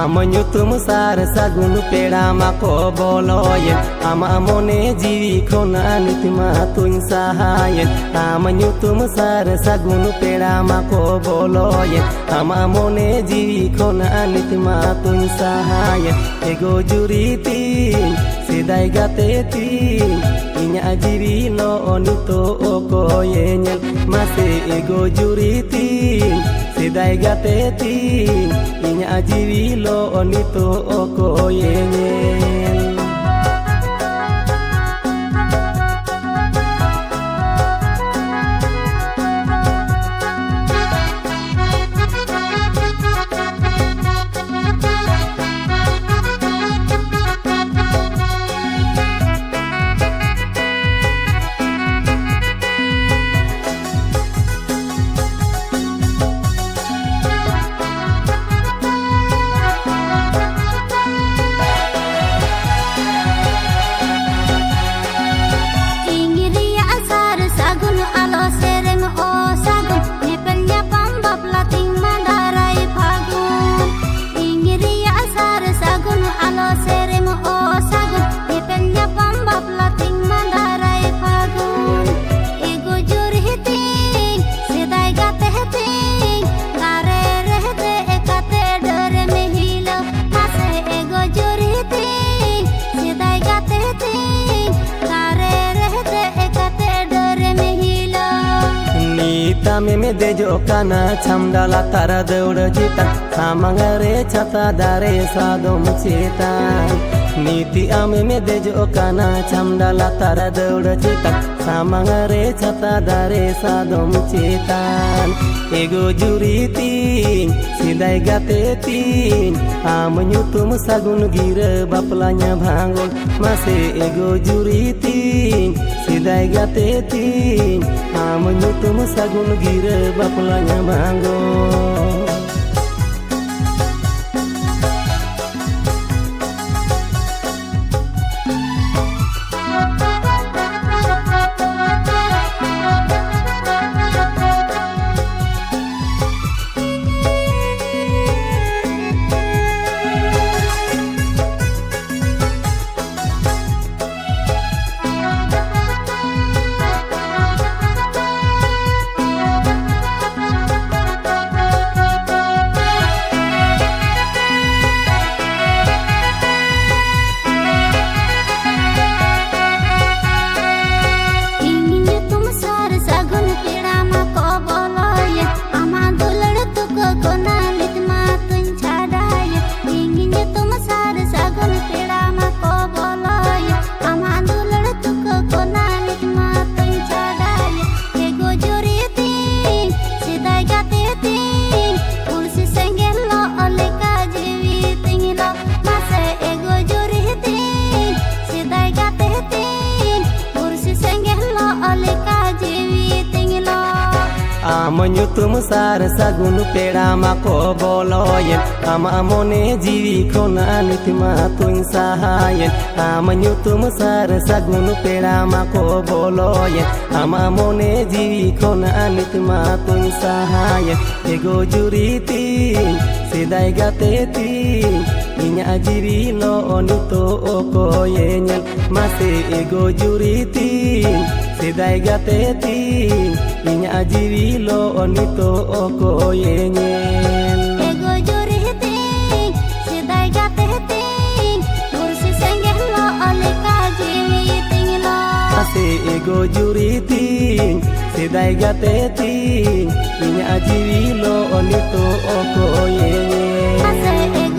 Nyutum sar sagun peda mako boloyen ama mone jiwi khona nitima tuin sahayen nyutum sar sagun peda mako boloyen ama mone jiwi khona nitima tuin sahayen ego juriti sidai gateti inya jiwi lo onito oko yenyen mase ego juriti sidai gateti inya jiwi lo onito oko yenyen में देजो काना छमडाला तारा दौड़ चिता सामंगरे छता दारे सादोम चेतान नीति आमे में देजो काना छमडाला तारा दौड़ चिता सामंगरे छता दारे सादोम चेतान एगो जुरीती sidai gatetin nyutum sagun gira baplanya bhangon mase ego juritin sidai gatetin nyutum sagun gira baplanya bhangon nyutum sar sagun peda mako boloyen ama mone jiwi khona nitima tuin sahayen nyutum sar sagun peda mako boloyen ama mone jiwi khona nitima tuin sahayen ego juriti sidai gateti inya jiwi lo onito oko yenyen mase ego juriti sidai gateti inya jiwi lo onito oko yenyen ego juriti sidai gateti kursi senggeh lo oleka jiwi tinglo ase ego juriti sidai gateti inya jiwi lo onito oko yenyen